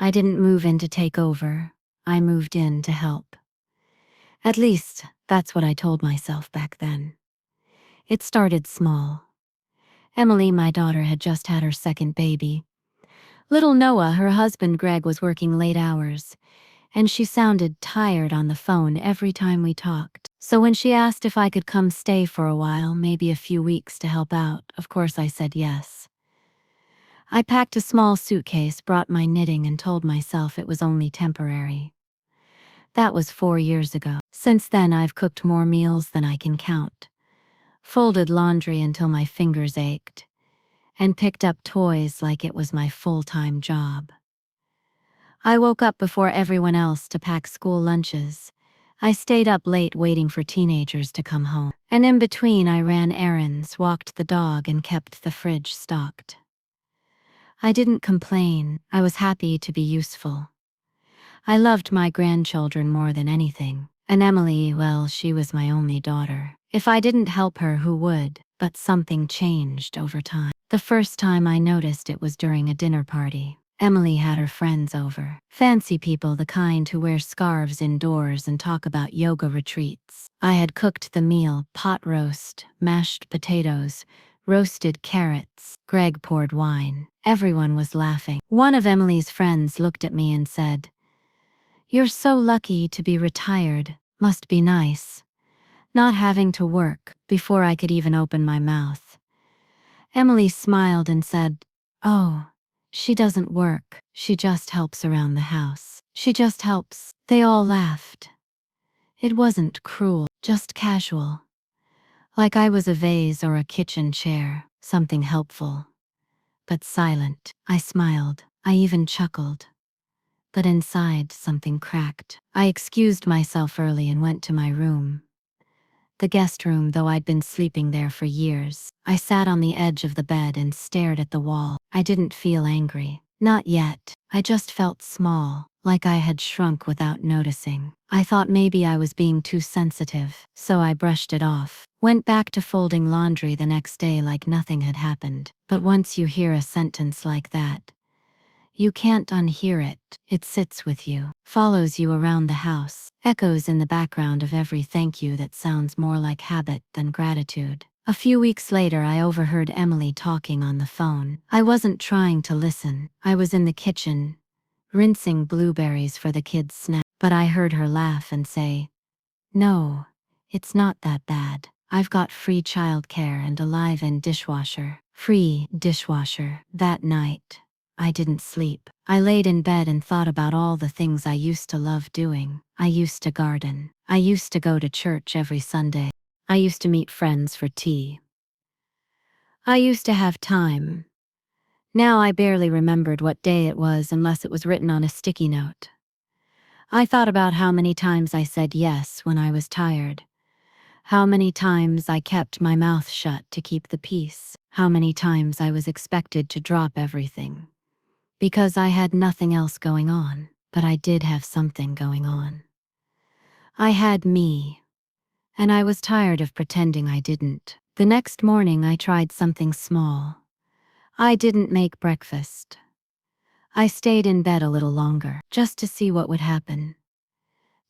I didn't move in to take over. I moved in to help. At least, that's what I told myself back then. It started small. Emily, my daughter, had just had her second baby. Little Noah, her husband Greg, was working late hours, and she sounded tired on the phone every time we talked. So when she asked if I could come stay for a while, maybe a few weeks to help out, of course I said yes. I packed a small suitcase, brought my knitting, and told myself it was only temporary. That was 4 years ago. Since then, I've cooked more meals than I can count, folded laundry until my fingers ached, and picked up toys like it was my full-time job. I woke up before everyone else to pack school lunches. I stayed up late waiting for teenagers to come home. And in between, I ran errands, walked the dog, and kept the fridge stocked. I didn't complain. I was happy to be useful. I loved my grandchildren more than anything. And Emily, well, she was my only daughter. If I didn't help her, who would? But something changed over time. The first time I noticed it was during a dinner party. Emily had her friends over. Fancy people, the kind who wear scarves indoors and talk about yoga retreats. I had cooked the meal: pot roast, mashed potatoes, roasted carrots. Greg poured wine. Everyone was laughing. One of Emily's friends looked at me and said, "You're so lucky to be retired. Must be nice, not having to work." Before I could even open my mouth, Emily smiled and said, "Oh, she doesn't work. She just helps around the house. She just helps." They all laughed. It wasn't cruel, just casual. Like I was a vase or a kitchen chair, something helpful, but silent. I smiled. I even chuckled. But inside, something cracked. I excused myself early and went to my room. The guest room, though I'd been sleeping there for years. I sat on the edge of the bed and stared at the wall. I didn't feel angry. Not yet. I just felt small, like I had shrunk without noticing. I thought maybe I was being too sensitive, so I brushed it off. Went back to folding laundry the next day like nothing had happened. But once you hear a sentence like that, you can't unhear it. It sits with you, follows you around the house, echoes in the background of every thank you that sounds more like habit than gratitude. A few weeks later, I overheard Emily talking on the phone. I wasn't trying to listen. I was in the kitchen, rinsing blueberries for the kids' snack. But I heard her laugh and say, "No, it's not that bad. I've got free childcare and a live-in dishwasher." Free dishwasher. That night, I didn't sleep. I laid in bed and thought about all the things I used to love doing. I used to garden. I used to go to church every Sunday. I used to meet friends for tea. I used to have time. Now I barely remembered what day it was unless it was written on a sticky note. I thought about how many times I said yes when I was tired. How many times I kept my mouth shut to keep the peace. How many times I was expected to drop everything. Because I had nothing else going on. But I did have something going on. I had me. And I was tired of pretending I didn't. The next morning I tried something small. I didn't make breakfast. I stayed in bed a little longer, just to see what would happen.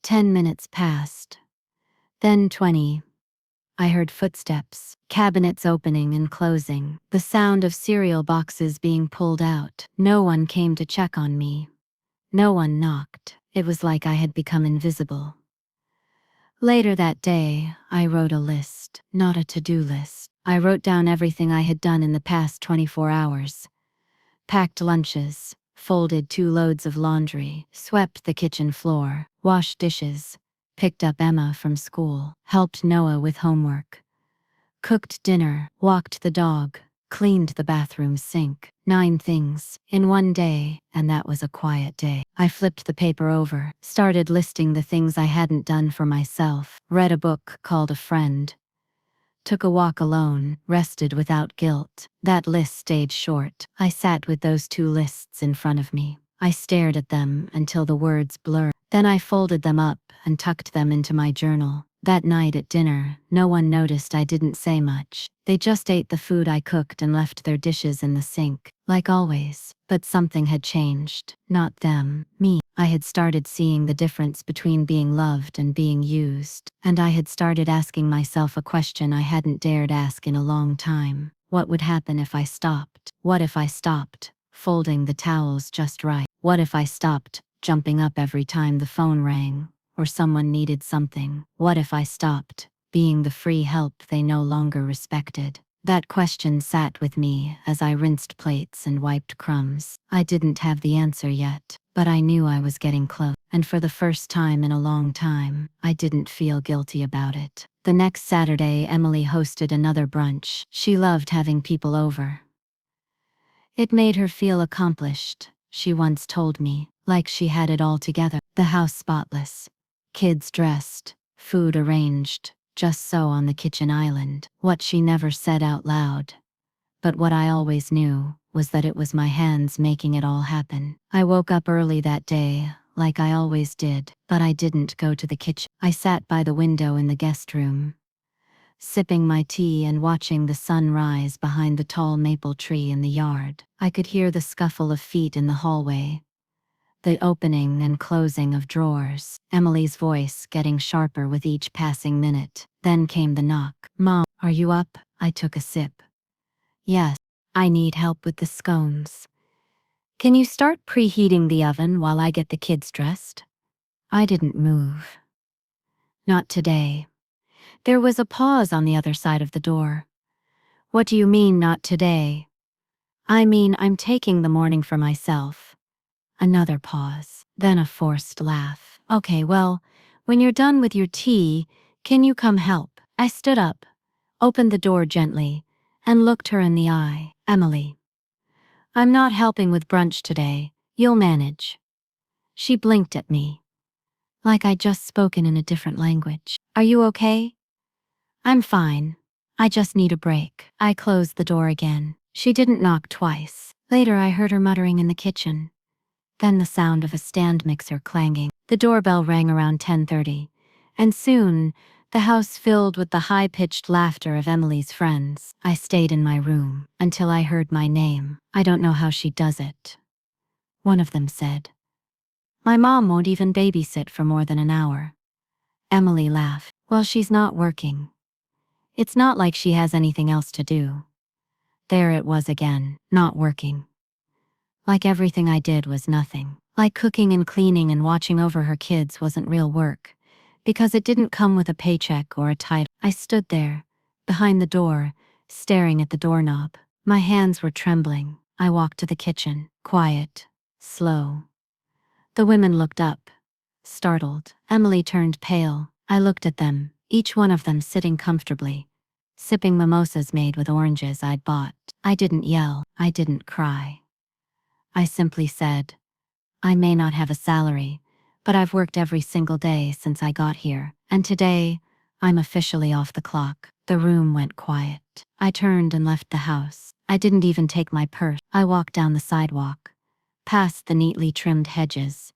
10 minutes passed. Then 20. I heard footsteps, cabinets opening and closing, the sound of cereal boxes being pulled out. No one came to check on me. No one knocked. It was like I had become invisible. Later that day, I wrote a list, not a to-do list. I wrote down everything I had done in the past 24 hours. Packed lunches, folded 2 loads of laundry, swept the kitchen floor, washed dishes, picked up Emma from school, helped Noah with homework, cooked dinner, walked the dog, cleaned the bathroom sink. 9 things in one day, and that was a quiet day. I flipped the paper over, started listing the things I hadn't done for myself, read a book, called a friend, took a walk alone, rested without guilt. That list stayed short. I sat with those 2 lists in front of me. I stared at them until the words blurred. Then I folded them up and tucked them into my journal. That night at dinner, no one noticed I didn't say much. They just ate the food I cooked and left their dishes in the sink, like always. But something had changed. Not them, me. I had started seeing the difference between being loved and being used, and I had started asking myself a question I hadn't dared ask in a long time. What would happen if I stopped? What if I stopped folding the towels just right? What if I stopped jumping up every time the phone rang or someone needed something? What if I stopped being the free help they no longer respected? That question sat with me as I rinsed plates and wiped crumbs. I didn't have the answer yet, but I knew I was getting close. And for the first time in a long time, I didn't feel guilty about it. The next Saturday, Emily hosted another brunch. She loved having people over. It made her feel accomplished, she once told me, like she had it all together. The house spotless, kids dressed, food arranged, just so on the kitchen island. What she never said out loud, but what I always knew, was that it was my hands making it all happen. I woke up early that day, like I always did, but I didn't go to the kitchen. I sat by the window in the guest room, sipping my tea and watching the sun rise behind the tall maple tree in the yard. I could hear the scuffle of feet in the hallway, the opening and closing of drawers, Emily's voice getting sharper with each passing minute. Then came the knock. "Mom, are you up?" I took a sip. "Yes, I need help with the scones. Can you start preheating the oven while I get the kids dressed?" I didn't move. Not today. There was a pause on the other side of the door. "What do you mean, not today?" "I mean, I'm taking the morning for myself." Another pause, then a forced laugh. "Okay, well, when you're done with your tea, can you come help?" I stood up, opened the door gently, and looked her in the eye. "Emily, I'm not helping with brunch today. You'll manage." She blinked at me, like I'd just spoken in a different language. "Are you okay?" "I'm fine. I just need a break." I closed the door again. She didn't knock twice. Later I heard her muttering in the kitchen. Then the sound of a stand mixer clanging. The doorbell rang around 10:30, and soon, the house filled with the high-pitched laughter of Emily's friends. I stayed in my room until I heard my name. "I don't know how she does it," one of them said. "My mom won't even babysit for more than an hour." Emily laughed. "Well, she's not working. It's not like she has anything else to do." There it was again, not working. Like everything I did was nothing. Like cooking and cleaning and watching over her kids wasn't real work, because it didn't come with a paycheck or a title. I stood there, behind the door, staring at the doorknob. My hands were trembling. I walked to the kitchen, quiet, slow. The women looked up, startled. Emily turned pale. I looked at them, each one of them sitting comfortably, sipping mimosas made with oranges I'd bought. I didn't yell. I didn't cry. I simply said, "I may not have a salary, but I've worked every single day since I got here, and today, I'm officially off the clock." The room went quiet. I turned and left the house. I didn't even take my purse. I walked down the sidewalk, past the neatly trimmed hedges,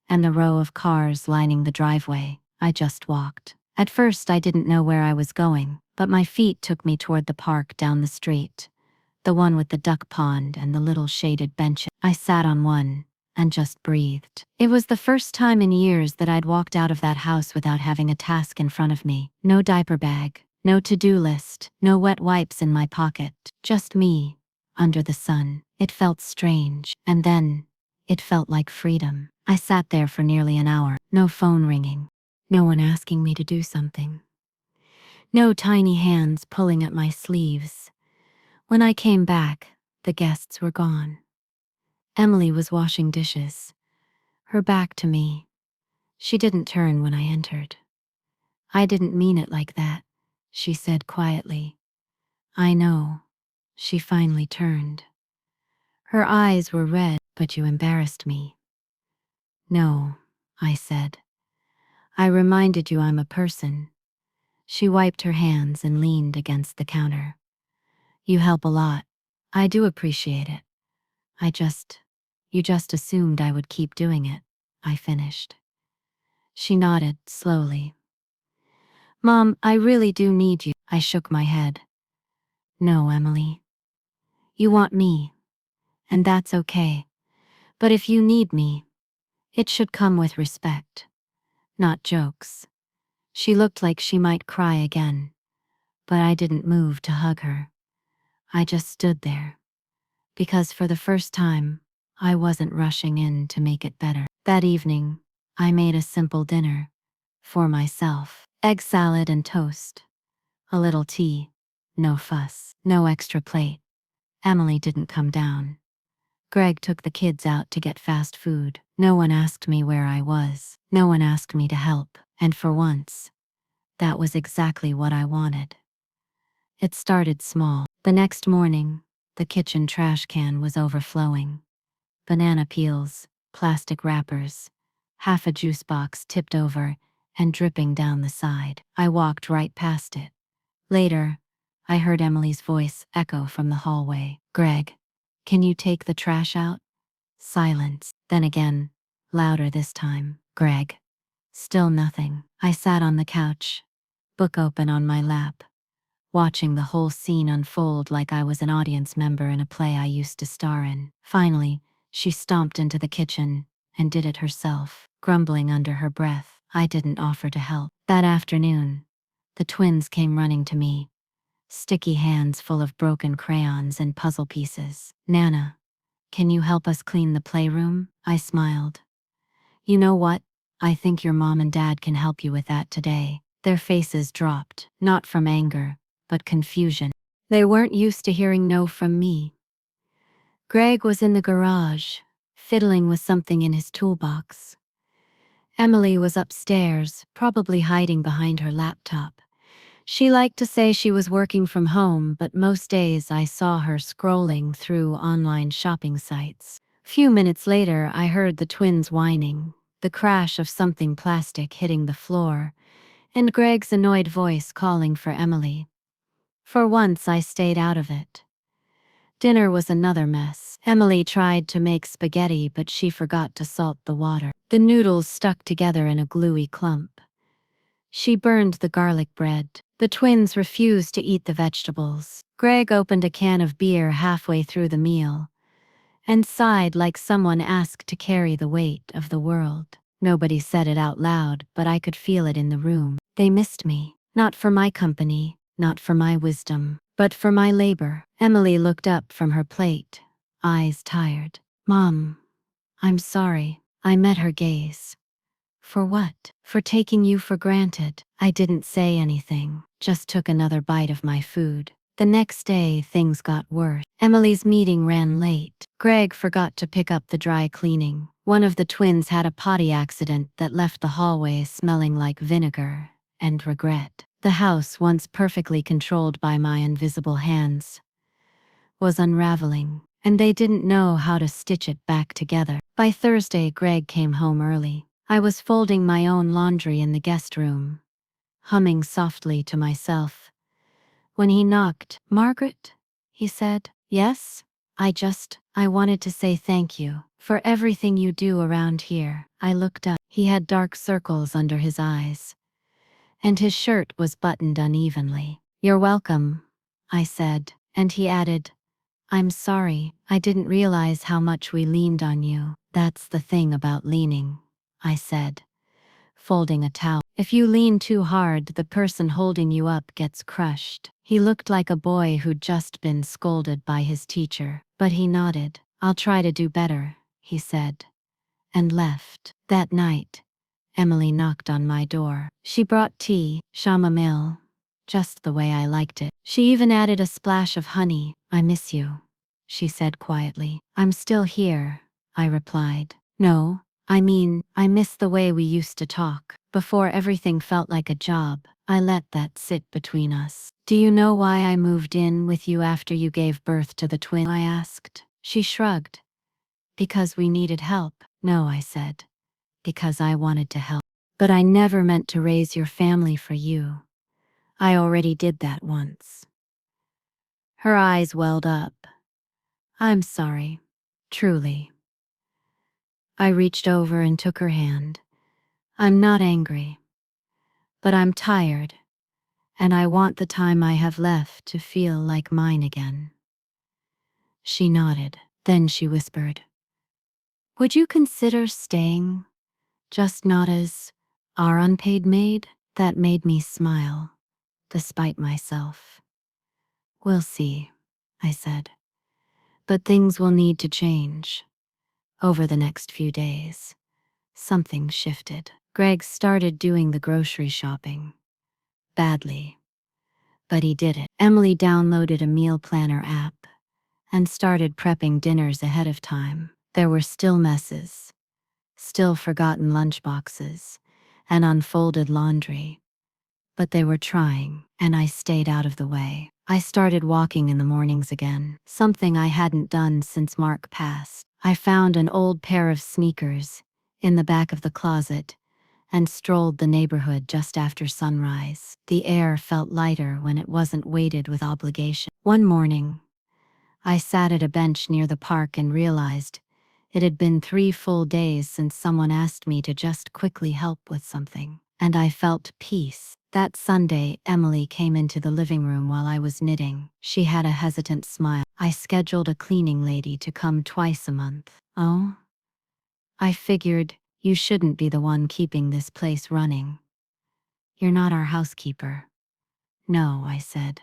and the row of cars lining the driveway. I just walked. At first I didn't know where I was going, but my feet took me toward the park down the street, the one with the duck pond and the little shaded benches. I sat on one and just breathed. It was the first time in years that I'd walked out of that house without having a task in front of me. No diaper bag, no to-do list, no wet wipes in my pocket. Just me, under the sun. It felt strange, and then, it felt like freedom. I sat there for nearly an hour. No phone ringing. No one asking me to do something. No tiny hands pulling at my sleeves. When I came back, the guests were gone. Emily was washing dishes, her back to me. She didn't turn when I entered. "I didn't mean it like that," she said quietly. "I know." She finally turned. Her eyes were red. "But you embarrassed me." "No," I said. "I reminded you I'm a person." She wiped her hands and leaned against the counter. "You help a lot. I do appreciate it. You just assumed I would keep doing it," I finished. She nodded slowly. Mom, I really do need you. I shook my head. No, Emily. You want me, and that's okay. But if you need me, it should come with respect, not jokes. She looked like she might cry again, but I didn't move to hug her. I just stood there, because for the first time, I wasn't rushing in to make it better. That evening, I made a simple dinner for myself. Egg salad and toast. A little tea. No fuss. No extra plate. Emily didn't come down. Greg took the kids out to get fast food. No one asked me where I was. No one asked me to help. And for once, that was exactly what I wanted. It started small. The next morning, the kitchen trash can was overflowing. Banana peels, plastic wrappers, half a juice box tipped over and dripping down the side. I walked right past it. Later, I heard Emily's voice echo from the hallway. Greg, can you take the trash out? Silence. Then again, louder this time. Greg. Still nothing. I sat on the couch, book open on my lap, watching the whole scene unfold like I was an audience member in a play I used to star in. Finally, she stomped into the kitchen and did it herself, grumbling under her breath. I didn't offer to help. That afternoon, the twins came running to me, sticky hands full of broken crayons and puzzle pieces. Nana, can you help us clean the playroom? I smiled. You know what? I think your mom and dad can help you with that today. Their faces dropped, not from anger, but confusion. They weren't used to hearing no from me. Greg was in the garage, fiddling with something in his toolbox. Emily was upstairs, probably hiding behind her laptop. She liked to say she was working from home, but most days I saw her scrolling through online shopping sites. Few minutes later, I heard the twins whining, the crash of something plastic hitting the floor, and Greg's annoyed voice calling for Emily. For once, I stayed out of it. Dinner was another mess. Emily tried to make spaghetti, but she forgot to salt the water. The noodles stuck together in a gluey clump. She burned the garlic bread. The twins refused to eat the vegetables. Greg opened a can of beer halfway through the meal and sighed like someone asked to carry the weight of the world. Nobody said it out loud, but I could feel it in the room. They missed me, not for my company, not for my wisdom, but for my labor. Emily looked up from her plate, eyes tired. Mom, I'm sorry. I met her gaze. For what? For taking you for granted. I didn't say anything, just took another bite of my food. The next day, things got worse. Emily's meeting ran late. Greg forgot to pick up the dry cleaning. One of the twins had a potty accident that left the hallway smelling like vinegar and regret. The house, once perfectly controlled by my invisible hands, was unraveling, and they didn't know how to stitch it back together. By Thursday, Greg came home early. I was folding my own laundry in the guest room, humming softly to myself. When he knocked, Margaret, he said. Yes? I wanted to say thank you for everything you do around here. I looked up. He had dark circles under his eyes, and his shirt was buttoned unevenly. You're welcome, I said, and he added, I'm sorry, I didn't realize how much we leaned on you. That's the thing about leaning, I said, folding a towel. If you lean too hard, the person holding you up gets crushed. He looked like a boy who'd just been scolded by his teacher, but he nodded. I'll try to do better, he said, and left. That night, Emily knocked on my door. She brought tea, chamomile, just the way I liked it. She even added a splash of honey. I miss you, she said quietly. I'm still here, I replied. No, I mean, I miss the way we used to talk. Before everything felt like a job, I let that sit between us. Do you know why I moved in with you after you gave birth to the twin? I asked. She shrugged. Because we needed help. No, I said. Because I wanted to help. But I never meant to raise your family for you. I already did that once. Her eyes welled up. I'm sorry. Truly. I reached over and took her hand. I'm not angry. But I'm tired. and I want the time I have left to feel like mine again." She nodded. Then she whispered, "Would you consider staying? Just not as our unpaid maid?" That made me smile, despite myself. "We'll see," I said. "But things will need to change." Over the next few days, something shifted. Greg started doing the grocery shopping. Badly, but he did it. Emily downloaded a meal planner app and started prepping dinners ahead of time. There were still messes, still forgotten lunchboxes, and unfolded laundry. But they were trying, and I stayed out of the way. I started walking in the mornings again, something I hadn't done since Mark passed. I found an old pair of sneakers in the back of the closet and strolled the neighborhood just after sunrise. The air felt lighter when it wasn't weighted with obligation. One morning, I sat at a bench near the park and realized it had been 3 full days since someone asked me to just quickly help with something. And I felt peace. That Sunday, Emily came into the living room while I was knitting. She had a hesitant smile. "I scheduled a cleaning lady to come twice a month." "Oh?" "I figured you shouldn't be the one keeping this place running. You're not our housekeeper." "No," I said.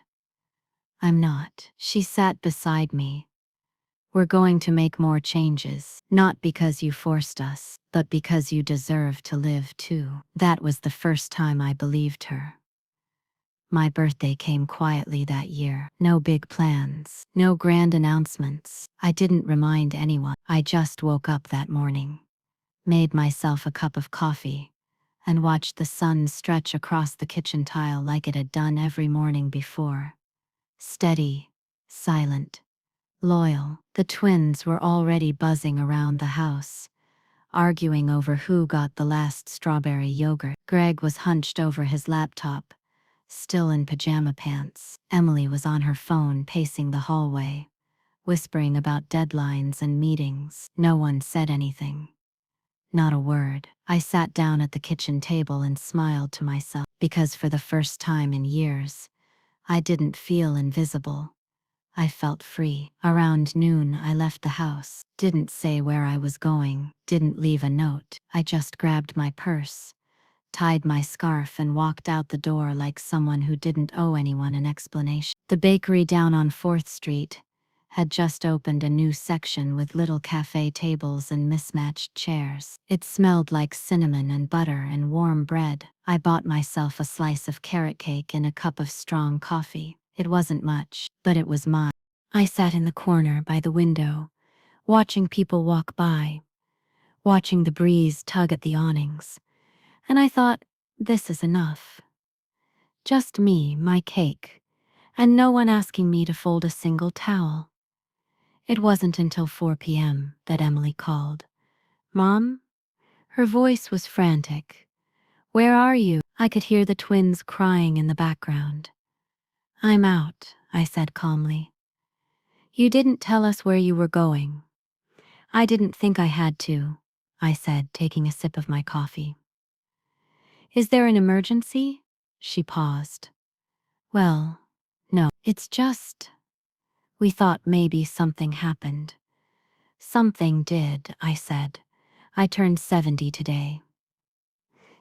"I'm not." She sat beside me. "We're going to make more changes, not because you forced us, but because you deserve to live too." That was the first time I believed her. My birthday came quietly that year. No big plans, no grand announcements. I didn't remind anyone. I just woke up that morning, made myself a cup of coffee, and watched the sun stretch across the kitchen tile like it had done every morning before. Steady, silent, loyal. The twins were already buzzing around the house, arguing over who got the last strawberry yogurt. Greg was hunched over his laptop, still in pajama pants. Emily was on her phone pacing the hallway, whispering about deadlines and meetings. No one said anything. Not a word. I sat down at the kitchen table and smiled to myself, because for the first time in years, I didn't feel invisible. I felt free. Around noon, I left the house. Didn't say where I was going, didn't leave a note. I just grabbed my purse, tied my scarf, and walked out the door like someone who didn't owe anyone an explanation. The bakery down on 4th Street had just opened a new section with little cafe tables and mismatched chairs. It smelled like cinnamon and butter and warm bread. I bought myself a slice of carrot cake and a cup of strong coffee. It wasn't much, but it was mine. I sat in the corner by the window, watching people walk by, watching the breeze tug at the awnings. And I thought, this is enough. Just me, my cake, and no one asking me to fold a single towel. It wasn't until 4 p.m. that Emily called. "Mom?" Her voice was frantic. "Where are you?" I could hear the twins crying in the background. "I'm out," I said calmly. "You didn't tell us where you were going." "I didn't think I had to," I said, taking a sip of my coffee. "Is there an emergency?" She paused. "Well, no. It's just, we thought maybe something happened." "Something did," I said. "I turned 70 today."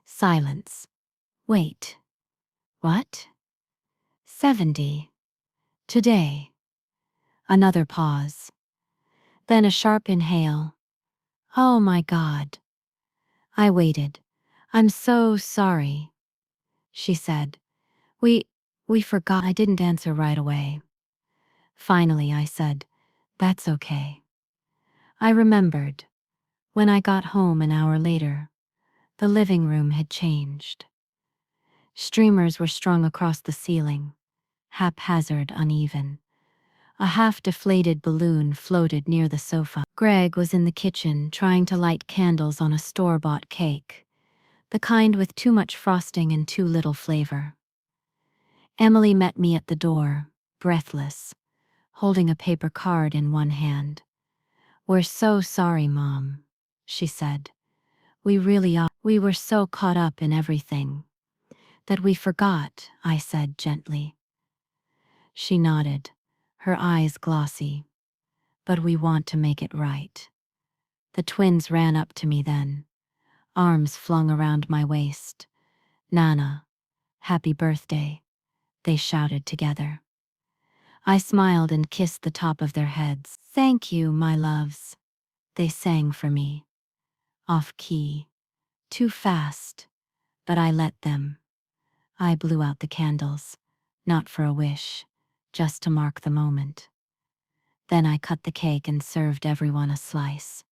Silence. "Wait. What?" "70. Today." Another pause. Then a sharp inhale. "Oh my God." I waited. "I'm so sorry," she said. We forgot." I didn't answer right away. Finally, I said, "That's okay." I remembered. When I got home an hour later, the living room had changed. Streamers were strung across the ceiling, haphazard, uneven. A half-deflated balloon floated near the sofa. Greg was in the kitchen trying to light candles on a store-bought cake, the kind with too much frosting and too little flavor. Emily met me at the door, breathless, holding a paper card in one hand. "We're so sorry, Mom," she said. "We really are. We were so caught up in everything. That we forgot, I said gently. She nodded, her eyes glossy. But we want to make it right. The twins ran up to me then, arms flung around my waist. Nana, happy birthday, they shouted together. I smiled and kissed the top of their heads. Thank you, my loves. They sang for me. Off key. Too fast. But I let them. I blew out the candles. Not for a wish. Just to mark the moment. Then I cut the cake and served everyone a slice.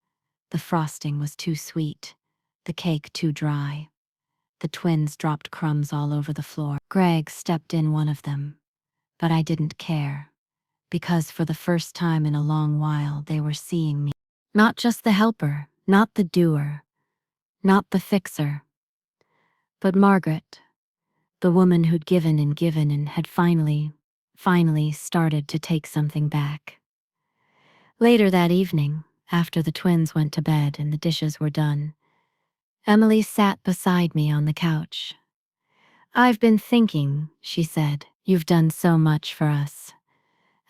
The frosting was too sweet. The cake too dry. The twins dropped crumbs all over the floor. Greg stepped in one of them. But I didn't care. Because for the first time in a long while they were seeing me. Not just the helper, not the doer, not the fixer, but Margaret, the woman who'd given and had finally started to take something back. Later that evening, after the twins went to bed and the dishes were done, Emily sat beside me on the couch. I've been thinking, she said, you've done so much for us.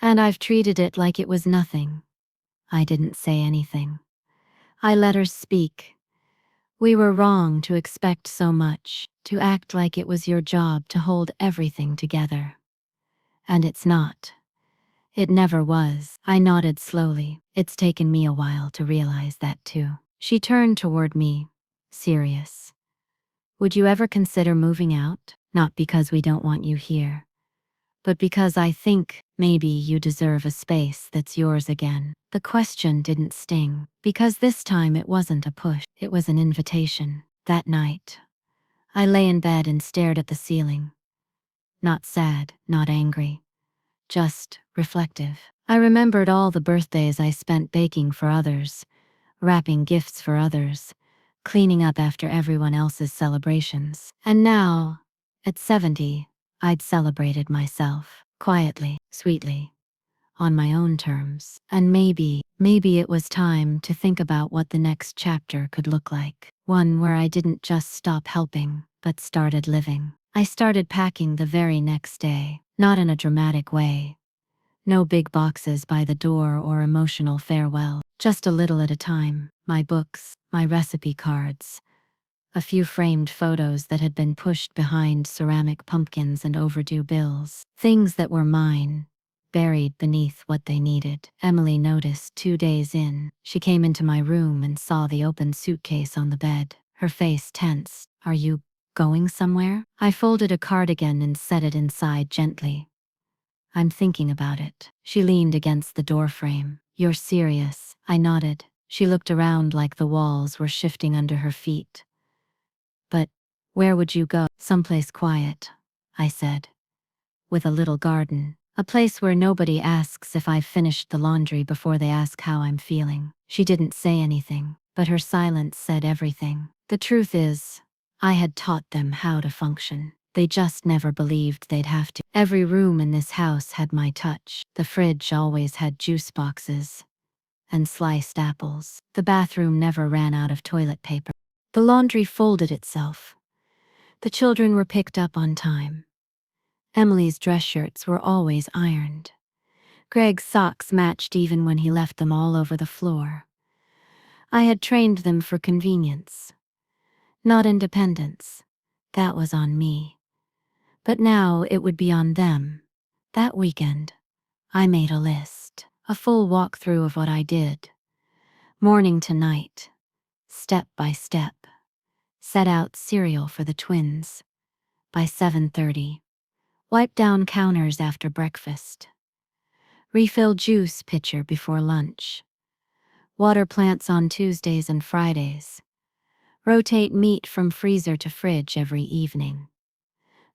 And I've treated it like it was nothing. I didn't say anything. I let her speak. We were wrong to expect so much, to act like it was your job to hold everything together. And it's not. It never was. I nodded slowly. It's taken me a while to realize that too. She turned toward me, serious. Would you ever consider moving out? Not because we don't want you here, but because I think maybe you deserve a space that's yours again. The question didn't sting, because this time it wasn't a push, it was an invitation. That night, I lay in bed and stared at the ceiling. Not sad, not angry, just reflective. I remembered all the birthdays I spent baking for others, wrapping gifts for others, cleaning up after everyone else's celebrations. And now, at 70, I'd celebrated myself, quietly, sweetly, on my own terms. And maybe it was time to think about what the next chapter could look like. One where I didn't just stop helping, but started living. I started packing the very next day, not in a dramatic way. No big boxes by the door or emotional farewell, just a little at a time. My books, my recipe cards, a few framed photos that had been pushed behind ceramic pumpkins and overdue bills. Things that were mine, buried beneath what they needed. Emily noticed 2 days in. She came into my room and saw the open suitcase on the bed, her face tense. Are you going somewhere? I folded a cardigan and set it inside gently. I'm thinking about it. She leaned against the doorframe. You're serious? I nodded. She looked around like the walls were shifting under her feet. But where would you go? Someplace quiet, I said. With a little garden. A place where nobody asks if I've finished the laundry before they ask how I'm feeling. She didn't say anything, but her silence said everything. The truth is, I had taught them how to function. They just never believed they'd have to. Every room in this house had my touch. The fridge always had juice boxes and sliced apples. The bathroom never ran out of toilet paper. The laundry folded itself. The children were picked up on time. Emily's dress shirts were always ironed. Greg's socks matched even when he left them all over the floor. I had trained them for convenience, not independence. That was on me. But now it would be on them. That weekend, I made a list, a full walkthrough of what I did. Morning to night, step by step. Set out cereal for the twins. By 7:30. Wipe down counters after breakfast. Refill juice pitcher before lunch. Water plants on Tuesdays and Fridays. Rotate meat from freezer to fridge every evening.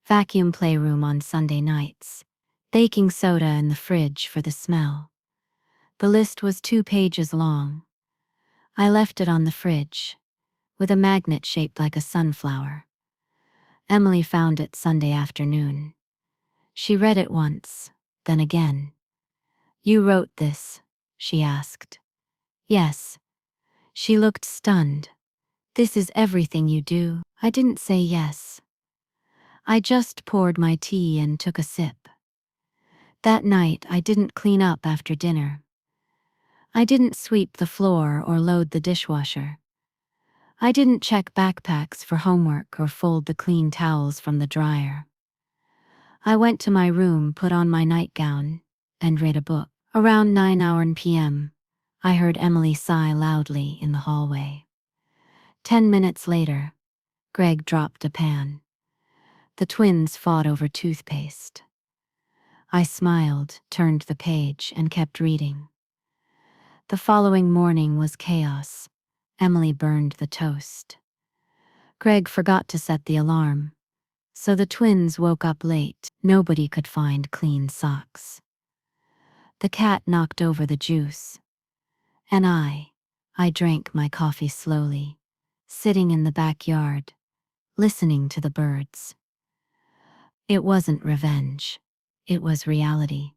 Vacuum playroom on Sunday nights. Baking soda in the fridge for the smell. The list was 2 pages long. I left it on the fridge, with a magnet shaped like a sunflower. Emily found it Sunday afternoon. She read it once, then again. You wrote this? She asked. Yes. She looked stunned. This is everything you do? I didn't say yes. I just poured my tea and took a sip. That night, I didn't clean up after dinner. I didn't sweep the floor or load the dishwasher. I didn't check backpacks for homework or fold the clean towels from the dryer. I went to my room, put on my nightgown, and read a book. Around 9 p.m., I heard Emily sigh loudly in the hallway. 10 minutes later, Greg dropped a pan. The twins fought over toothpaste. I smiled, turned the page, and kept reading. The following morning was chaos. Emily burned the toast. Greg forgot to set the alarm, so the twins woke up late. Nobody could find clean socks. The cat knocked over the juice. And I drank my coffee slowly, sitting in the backyard, listening to the birds. It wasn't revenge. It was reality.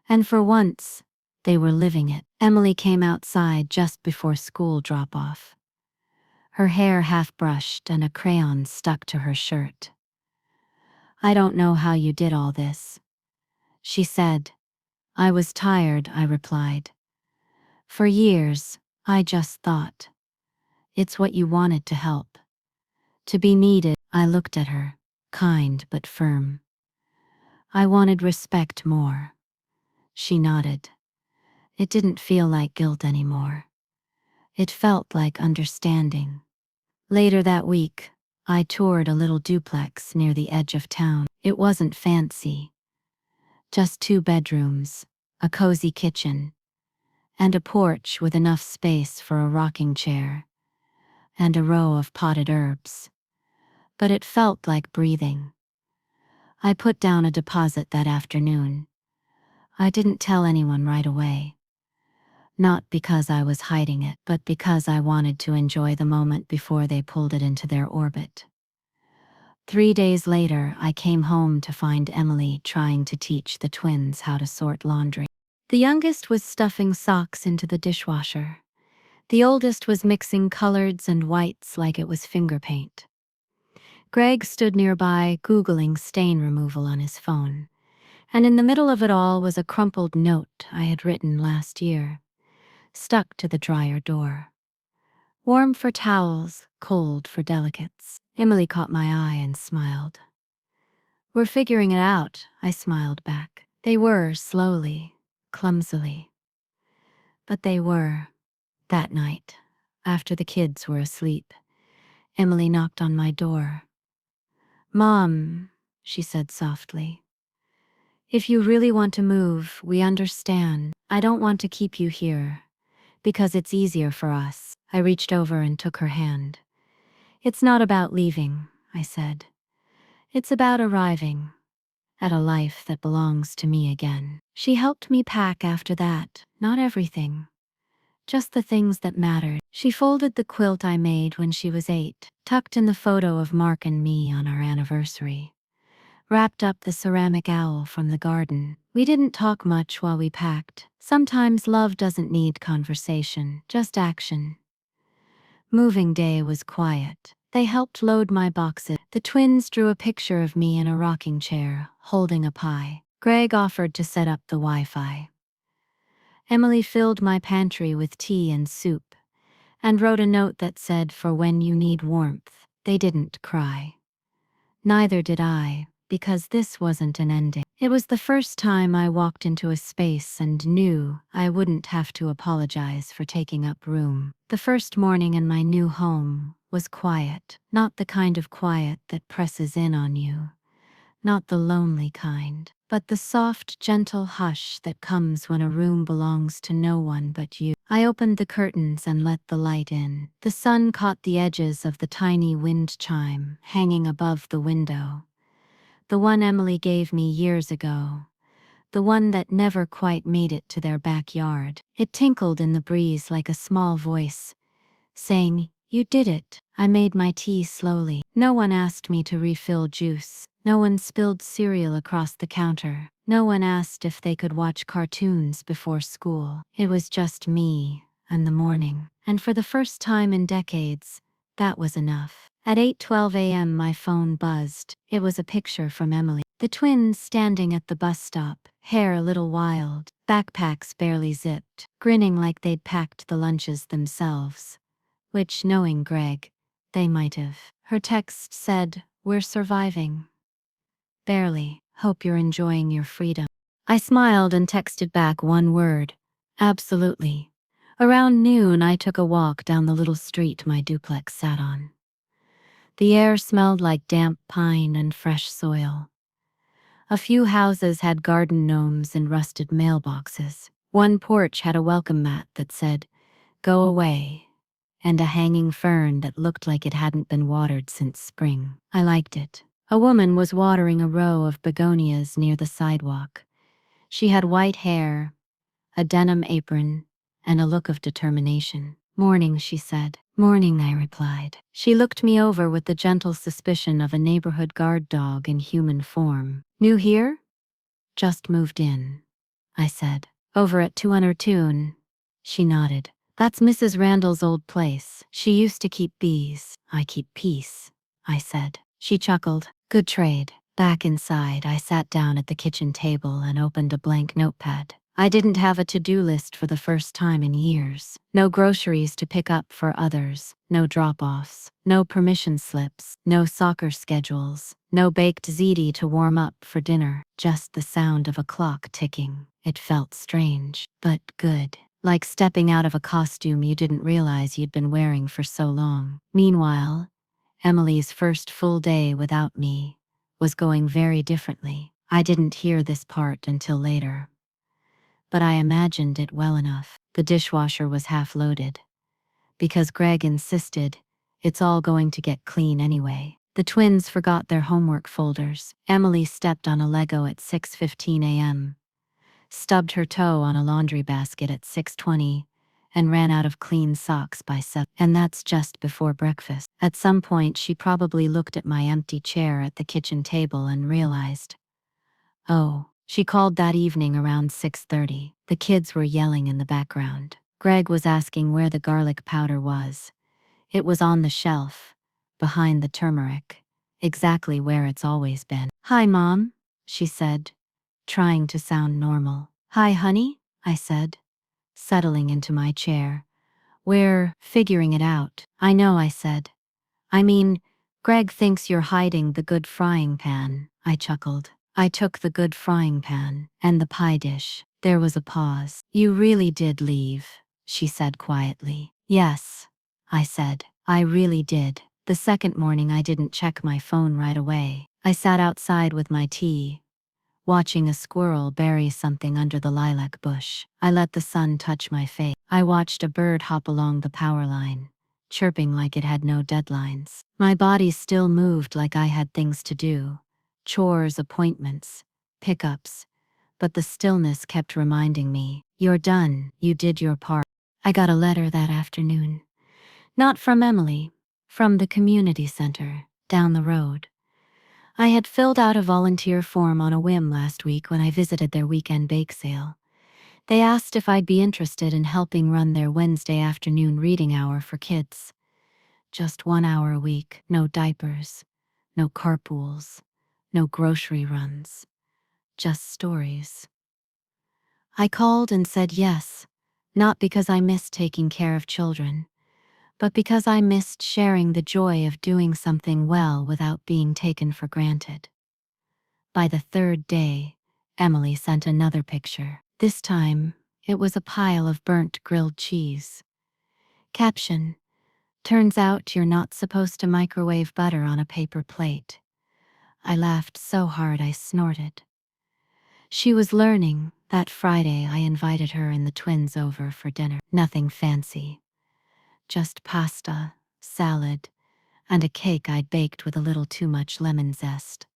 And for once, they were living it. Emily came outside just before school drop-off. Her hair half-brushed and a crayon stuck to her shirt. "I don't know how you did all this," she said. "I was tired," I replied. "For years, I just thought. It's what you wanted to help. To be needed." I looked at her, kind but firm. "I wanted respect more." She nodded. It didn't feel like guilt anymore. It felt like understanding. Later that week, I toured a little duplex near the edge of town. It wasn't fancy. Just 2 bedrooms, a cozy kitchen, and a porch with enough space for a rocking chair, and a row of potted herbs. But it felt like breathing. I put down a deposit that afternoon. I didn't tell anyone right away. Not because I was hiding it, but because I wanted to enjoy the moment before they pulled it into their orbit. 3 days later, I came home to find Emily trying to teach the twins how to sort laundry. The youngest was stuffing socks into the dishwasher. The oldest was mixing coloreds and whites like it was finger paint. Greg stood nearby, Googling stain removal on his phone. And in the middle of it all was a crumpled note I had written last year, stuck to the dryer door. "Warm for towels, cold for delicates." Emily caught my eye and smiled. "We're figuring it out," I smiled back. They were, slowly, clumsily. But they were. That night, after the kids were asleep, Emily knocked on my door. "Mom," she said softly, "if you really want to move, we understand. I don't want to keep you here, because it's easier for us." I reached over and took her hand. "It's not about leaving," I said. "It's about arriving at a life that belongs to me again." She helped me pack after that, not everything, just the things that mattered. She folded the quilt I made when she was 8, tucked in the photo of Mark and me on our anniversary, wrapped up the ceramic owl from the garden. We didn't talk much while we packed. Sometimes love doesn't need conversation, just action. Moving day was quiet. They helped load my boxes. The twins drew a picture of me in a rocking chair, holding a pie. Greg offered to set up the Wi-Fi. Emily filled my pantry with tea and soup, and wrote a note that said, "For when you need warmth." They didn't cry. Neither did I, because this wasn't an ending. It was the first time I walked into a space and knew I wouldn't have to apologize for taking up room. The first morning in my new home was quiet, not the kind of quiet that presses in on you, not the lonely kind, but the soft, gentle hush that comes when a room belongs to no one but you. I opened the curtains and let the light in. The sun caught the edges of the tiny wind chime hanging above the window. The one Emily gave me years ago. The one that never quite made it to their backyard. It tinkled in the breeze like a small voice, saying, "You did it." I made my tea slowly. No one asked me to refill juice. No one spilled cereal across the counter. No one asked if they could watch cartoons before school. It was just me and the morning. And for the first time in decades, that was enough. At 8:12 a.m. my phone buzzed. It was a picture from Emily. The twins standing at the bus stop, hair a little wild, backpacks barely zipped, grinning like they'd packed the lunches themselves. Which, knowing Greg, they might have. Her text said, "We're surviving. Barely. Hope you're enjoying your freedom." I smiled and texted back one word. Absolutely. Around noon, I took a walk down the little street my duplex sat on. The air smelled like damp pine and fresh soil. A few houses had garden gnomes and rusted mailboxes. One porch had a welcome mat that said, "Go away," and a hanging fern that looked like it hadn't been watered since spring. I liked it. A woman was watering a row of begonias near the sidewalk. She had white hair, a denim apron, and a look of determination. "Morning," she said. "Morning," I replied. She looked me over with the gentle suspicion of a neighborhood guard dog in human form. "New here?" "Just moved in," I said. "Over at 202." She nodded. "That's Mrs. Randall's old place. She used to keep bees." "I keep peace," I said. She chuckled. "Good trade." Back inside, I sat down at the kitchen table and opened a blank notepad. I didn't have a to-do list for the first time in years. No groceries to pick up for others, no drop-offs, no permission slips, no soccer schedules, no baked ziti to warm up for dinner, just the sound of a clock ticking. It felt strange, but good. Like stepping out of a costume you didn't realize you'd been wearing for so long. Meanwhile, Emily's first full day without me was going very differently. I didn't hear this part until later, but I imagined it well enough. The dishwasher was half loaded, because Greg insisted it's all going to get clean anyway. The twins forgot their homework folders. Emily stepped on a Lego at 6:15 a.m., stubbed her toe on a laundry basket at 6:20, and ran out of clean socks by 7. And that's just before breakfast. At some point she probably looked at my empty chair at the kitchen table and realized, oh, she called that evening around 6:30. The kids were yelling in the background. Greg was asking where the garlic powder was. It was on the shelf, behind the turmeric, exactly where it's always been. "Hi, Mom," she said, trying to sound normal. "Hi, honey," I said, settling into my chair. "We're figuring it out." "I know," I said. "I mean, Greg thinks you're hiding the good frying pan." I chuckled. I took the good frying pan and the pie dish. There was a pause. "You really did leave," she said quietly. "Yes," I said. "I really did." The second morning I didn't check my phone right away. I sat outside with my tea, watching a squirrel bury something under the lilac bush. I let the sun touch my face. I watched a bird hop along the power line, chirping like it had no deadlines. My body still moved like I had things to do. Chores, appointments, pickups. But the stillness kept reminding me, "You're done, you did your part." I got a letter that afternoon. Not from Emily, from the community center, down the road. I had filled out a volunteer form on a whim last week when I visited their weekend bake sale. They asked if I'd be interested in helping run their Wednesday afternoon reading hour for kids. Just 1 hour a week, no diapers, no carpools, no grocery runs, just stories. I called and said yes, not because I missed taking care of children, but because I missed sharing the joy of doing something well without being taken for granted. By the third day, Emily sent another picture. This time, it was a pile of burnt grilled cheese. Caption: "Turns out you're not supposed to microwave butter on a paper plate." I laughed so hard I snorted. She was learning. That Friday I invited her and the twins over for dinner. Nothing fancy. Just pasta, salad, and a cake I'd baked with a little too much lemon zest.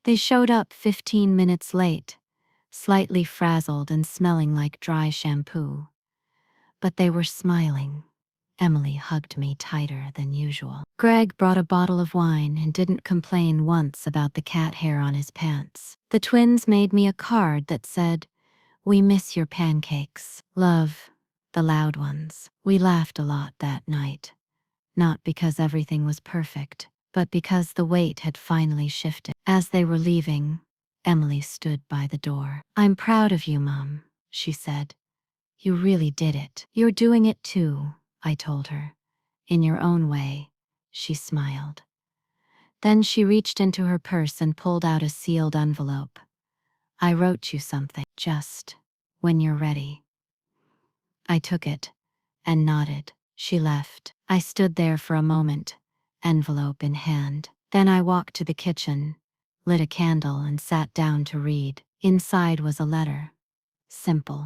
They showed up 15 minutes late, slightly frazzled and smelling like dry shampoo. But they were smiling. Emily hugged me tighter than usual. Greg brought a bottle of wine and didn't complain once about the cat hair on his pants. The twins made me a card that said, "We miss your pancakes. Love, the loud ones." We laughed a lot that night. not because everything was perfect, but because the weight had finally shifted. As they were leaving, Emily stood by the door. "I'm proud of you, Mom," she said. "You really did it." "You're doing it too," I told her. "In your own way." She smiled. Then she reached into her purse and pulled out a sealed envelope. "I wrote you something. Just when you're ready." I took it and nodded. She left. I stood there for a moment, envelope in hand. Then I walked to the kitchen, lit a candle, and sat down to read. Inside was a letter. Simple,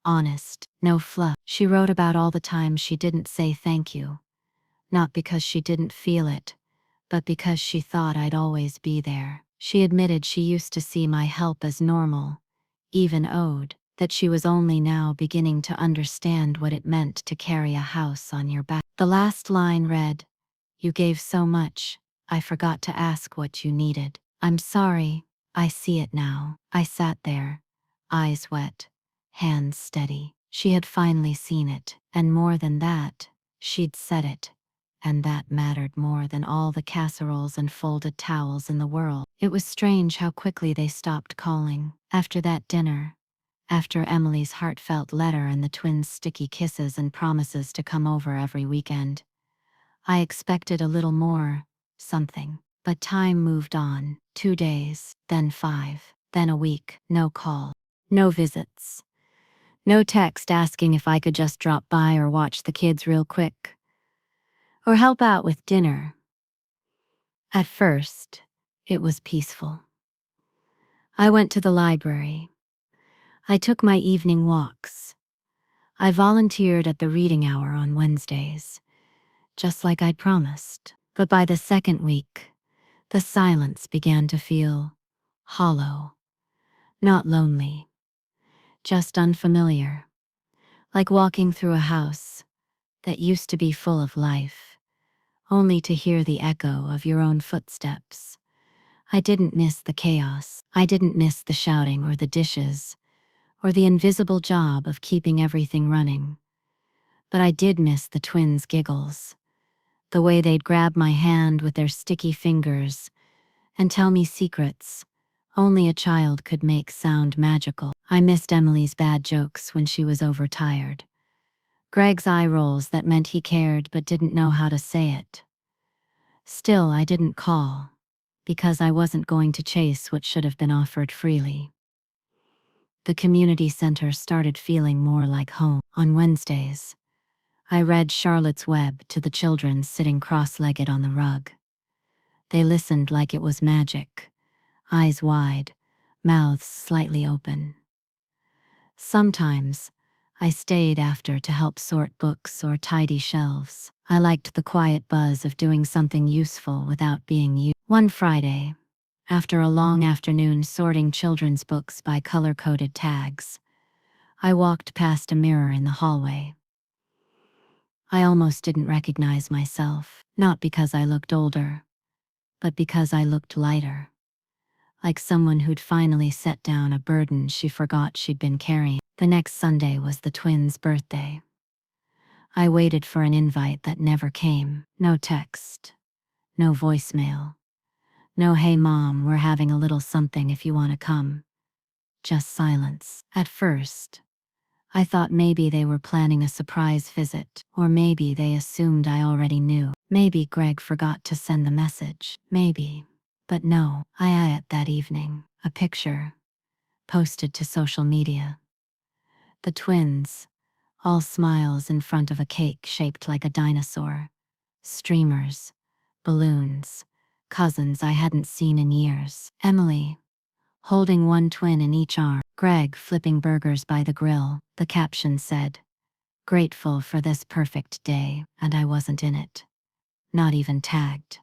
honest, no fluff. She wrote about all the times she didn't say thank you. Not because she didn't feel it, but because she thought I'd always be there. She admitted she used to see my help as normal, even owed, that she was only now beginning to understand what it meant to carry a house on your back. The last line read, "You gave so much, I forgot to ask what you needed. I'm sorry, I see it now." I sat there, eyes wet, hands steady. She had finally seen it, and more than that, she'd said it. And that mattered more than all the casseroles and folded towels in the world. It was strange how quickly they stopped calling. After that dinner, after Emily's heartfelt letter and the twins' sticky kisses and promises to come over every weekend, I expected a little more, something. But time moved on. 2 days, then 5, then a week. No call, no visits, no text asking if I could just drop by or watch the kids real quick, or help out with dinner. At first, it was peaceful. I went to the library. I took my evening walks. I volunteered at the reading hour on Wednesdays, just like I'd promised. But by the second week, the silence began to feel hollow, not lonely, just unfamiliar, like walking through a house that used to be full of life, only to hear the echo of your own footsteps. I didn't miss the chaos. I didn't miss the shouting or the dishes, or the invisible job of keeping everything running. But I did miss the twins' giggles, the way they'd grab my hand with their sticky fingers and tell me secrets only a child could make sound magical. I missed Emily's bad jokes when she was overtired. Greg's eye rolls that meant he cared but didn't know how to say it. Still, I didn't call, because I wasn't going to chase what should have been offered freely. The community center started feeling more like home. On Wednesdays, I read Charlotte's Web to the children sitting cross-legged on the rug. They listened like it was magic, eyes wide, mouths slightly open. Sometimes, I stayed after to help sort books or tidy shelves. I liked the quiet buzz of doing something useful without being used. One Friday, after a long afternoon sorting children's books by color-coded tags, I walked past a mirror in the hallway. I almost didn't recognize myself, not because I looked older, but because I looked lighter, like someone who'd finally set down a burden she forgot she'd been carrying. The next Sunday was the twins' birthday. I waited for an invite that never came. No text, no voicemail, no "Hey Mom, we're having a little something if you want to come." Just silence. At first, I thought maybe they were planning a surprise visit, or maybe they assumed I already knew. Maybe Greg forgot to send the message. Maybe. But no, I it that evening. A picture, posted to social media. The twins, all smiles in front of a cake shaped like a dinosaur. Streamers, balloons, cousins I hadn't seen in years. Emily, holding one twin in each arm. Greg flipping burgers by the grill. The caption said, "Grateful for this perfect day," and I wasn't in it. Not even tagged.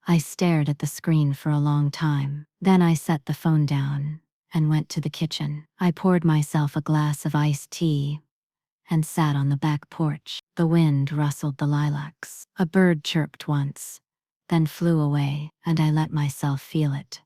I stared at the screen for a long time. Then I set the phone down and went to the kitchen. I poured myself a glass of iced tea and sat on the back porch. The wind rustled the lilacs. A bird chirped once, then flew away, and I let myself feel it.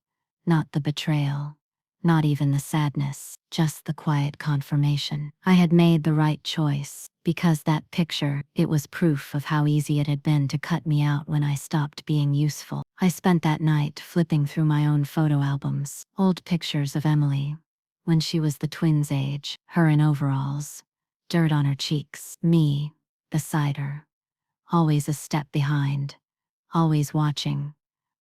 Not the betrayal, Not even the sadness, just the quiet confirmation. I had made the right choice, because that picture, it was proof of how easy it had been to cut me out when I stopped being useful. I spent that night flipping through my own photo albums, old pictures of Emily, when she was the twins' age, her in overalls, dirt on her cheeks, me, beside her, always a step behind, always watching,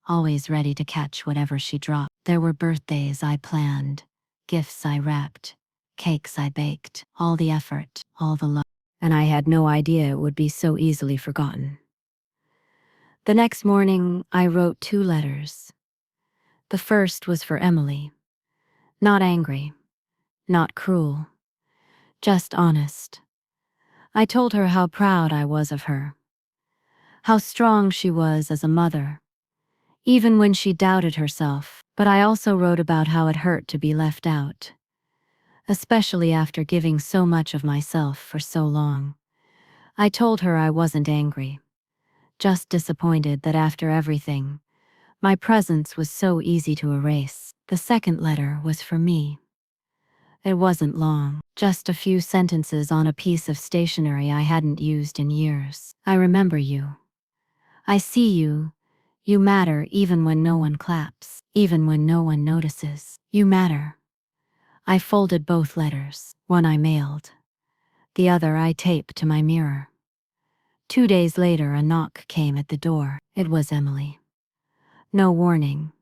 always ready to catch whatever she dropped. There were birthdays I planned, gifts I wrapped, cakes I baked, all the effort, all the love. And I had no idea it would be so easily forgotten. The next morning, I wrote 2 letters. The first was for Emily. Not angry, not cruel, just honest. I told her how proud I was of her, how strong she was as a mother, even when she doubted herself. But I also wrote about how it hurt to be left out, especially after giving so much of myself for so long. I told her I wasn't angry, just disappointed that after everything, my presence was so easy to erase. The second letter was for me. It wasn't long, just a few sentences on a piece of stationery I hadn't used in years. I remember you. I see you. You matter even when no one claps, even when no one notices. You matter. I folded both letters. One I mailed. The other I taped to my mirror. 2 days later, a knock came at the door. It was Emily. No warning.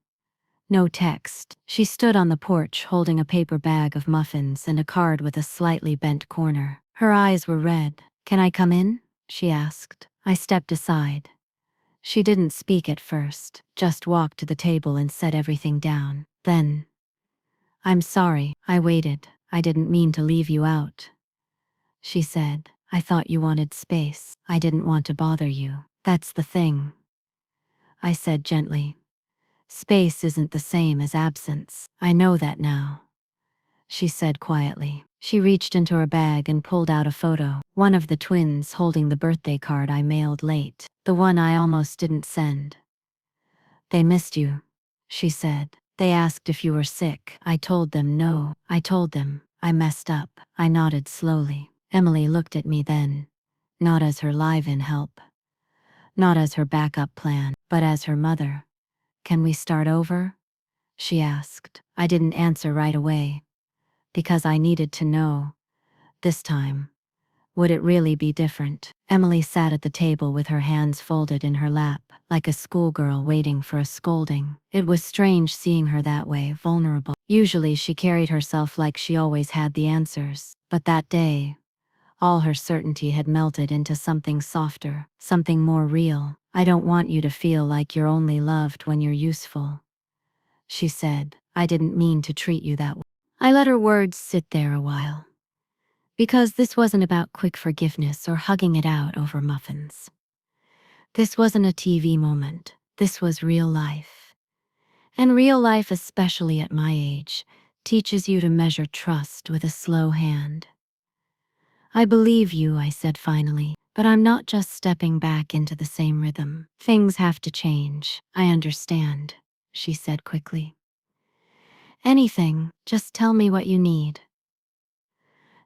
No text. She stood on the porch holding a paper bag of muffins and a card with a slightly bent corner. Her eyes were red. "Can I come in?" she asked. I stepped aside. She didn't speak at first, just walked to the table and set everything down. Then, "I'm sorry, I waited. I didn't mean to leave you out," she said. "I thought you wanted space. I didn't want to bother you." "That's the thing," I said gently. "Space isn't the same as absence. I know that now," she said quietly. She reached into her bag and pulled out a photo, one of the twins holding the birthday card I mailed late, the one I almost didn't send. "They missed you," she said. "They asked if you were sick. I told them no. I told them I messed up." I nodded slowly. Emily looked at me then, not as her live-in help, not as her backup plan, but as her mother. "Can we start over?" she asked. I didn't answer right away, because I needed to know, this time, would it really be different? Emily sat at the table with her hands folded in her lap, like a schoolgirl waiting for a scolding. It was strange seeing her that way, vulnerable. Usually she carried herself like she always had the answers, but that day, all her certainty had melted into something softer, something more real. "I don't want you to feel like you're only loved when you're useful," she said. "I didn't mean to treat you that way." I let her words sit there a while, because this wasn't about quick forgiveness or hugging it out over muffins. This wasn't a TV moment. This was real life. And real life, especially at my age, teaches you to measure trust with a slow hand. "I believe you," I said finally, "but I'm not just stepping back into the same rhythm. Things have to change." "I understand," she said quickly. "Anything, just tell me what you need."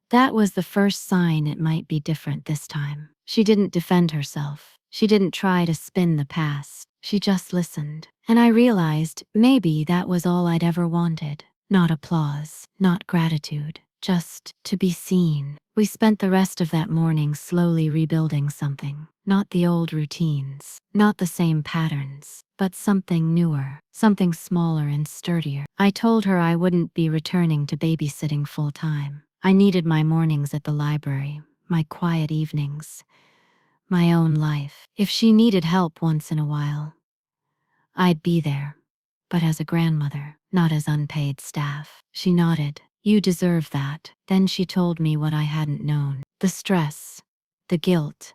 That was the first sign it might be different this time. She didn't defend herself. She didn't try to spin the past. She just listened. And I realized maybe that was all I'd ever wanted. Not applause, not gratitude, just to be seen. We spent the rest of that morning slowly rebuilding something. Not the old routines, not the same patterns, but something newer, something smaller and sturdier. I told her I wouldn't be returning to babysitting full time. I needed my mornings at the library, my quiet evenings, my own life. If she needed help once in a while, I'd be there. But as a grandmother, not as unpaid staff. She nodded. "You deserve that." Then she told me what I hadn't known. The stress, the guilt,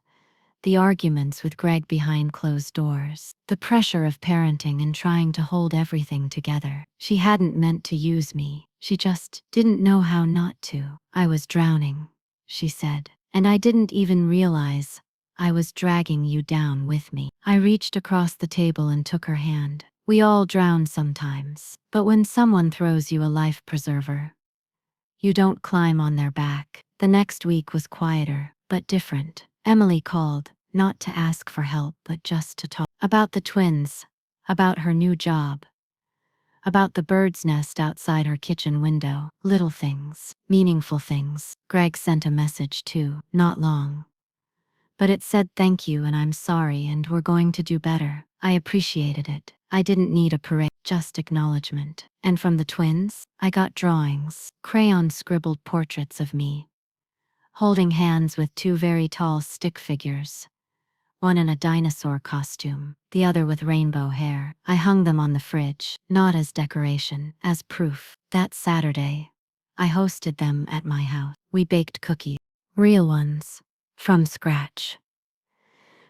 the arguments with Greg behind closed doors, the pressure of parenting and trying to hold everything together. She hadn't meant to use me. She just didn't know how not to. "I was drowning," she said, "and I didn't even realize I was dragging you down with me." I reached across the table and took her hand. We all drown sometimes, but when someone throws you a life preserver, you don't climb on their back. The next week was quieter, but different. Emily called, not to ask for help, but just to talk about the twins, about her new job, about the bird's nest outside her kitchen window. Little things, meaningful things. Greg sent a message too, not long. But it said thank you and I'm sorry and we're going to do better. I appreciated it. I didn't need a parade, just acknowledgement. And from the twins, I got drawings, crayon scribbled portraits of me, holding hands with two very tall stick figures, one in a dinosaur costume, the other with rainbow hair. I hung them on the fridge, not as decoration, as proof. That Saturday, I hosted them at my house. We baked cookies, real ones, from scratch.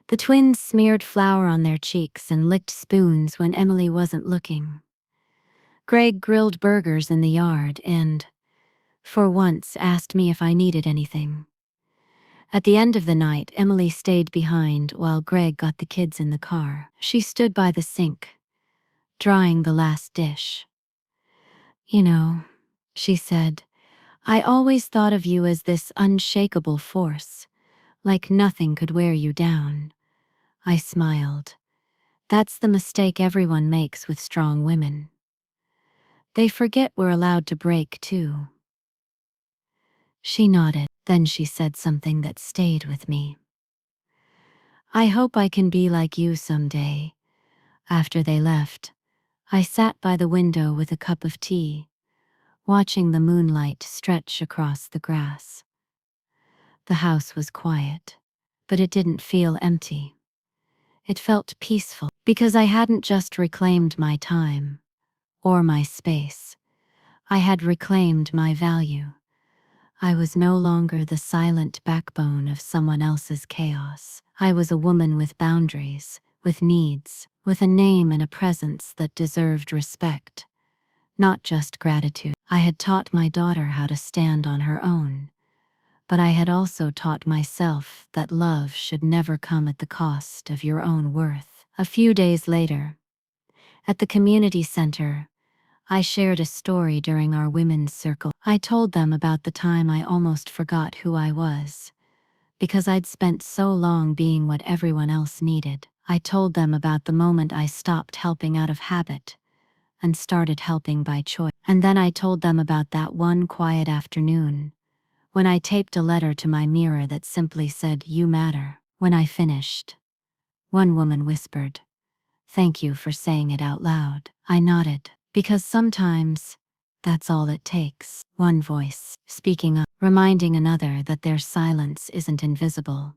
The twins smeared flour on their cheeks and licked spoons when Emily wasn't looking. Greg grilled burgers in the yard and, for once, asked me if I needed anything. At the end of the night, Emily stayed behind while Greg got the kids in the car. She stood by the sink, drying the last dish. You know, she said, I always thought of you as this unshakable force, like nothing could wear you down. I smiled. That's the mistake everyone makes with strong women. They forget we're allowed to break too. She nodded, then she said something that stayed with me. I hope I can be like you someday. After they left, I sat by the window with a cup of tea, watching the moonlight stretch across the grass. The house was quiet, but it didn't feel empty. It felt peaceful, because I hadn't just reclaimed my time, or my space. I had reclaimed my value. I was no longer the silent backbone of someone else's chaos. I was a woman with boundaries, with needs, with a name and a presence that deserved respect, not just gratitude. I had taught my daughter how to stand on her own, but I had also taught myself that love should never come at the cost of your own worth. A few days later, at the community center, I shared a story during our women's circle. I told them about the time I almost forgot who I was, because I'd spent so long being what everyone else needed. I told them about the moment I stopped helping out of habit and started helping by choice. And then I told them about that one quiet afternoon when I taped a letter to my mirror that simply said, "You matter." When I finished, one woman whispered, "Thank you for saying it out loud." I nodded, because sometimes that's all it takes. One voice, speaking up, reminding another that their silence isn't invisible.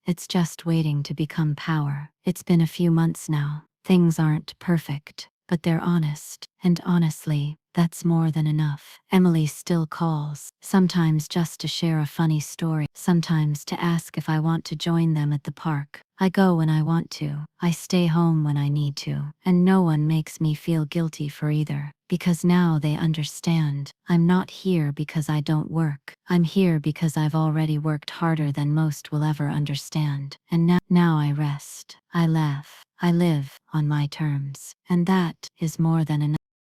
It's just waiting to become power. It's been a few months now. Things aren't perfect, but they're honest. And honestly, that's more than enough. Emily still calls, sometimes just to share a funny story, sometimes to ask if I want to join them at the park. I go when I want to. I stay home when I need to. And no one makes me feel guilty for either. Because now they understand. I'm not here because I don't work. I'm here because I've already worked harder than most will ever understand. And now I rest. I laugh. I live on my terms. And that is more than enough.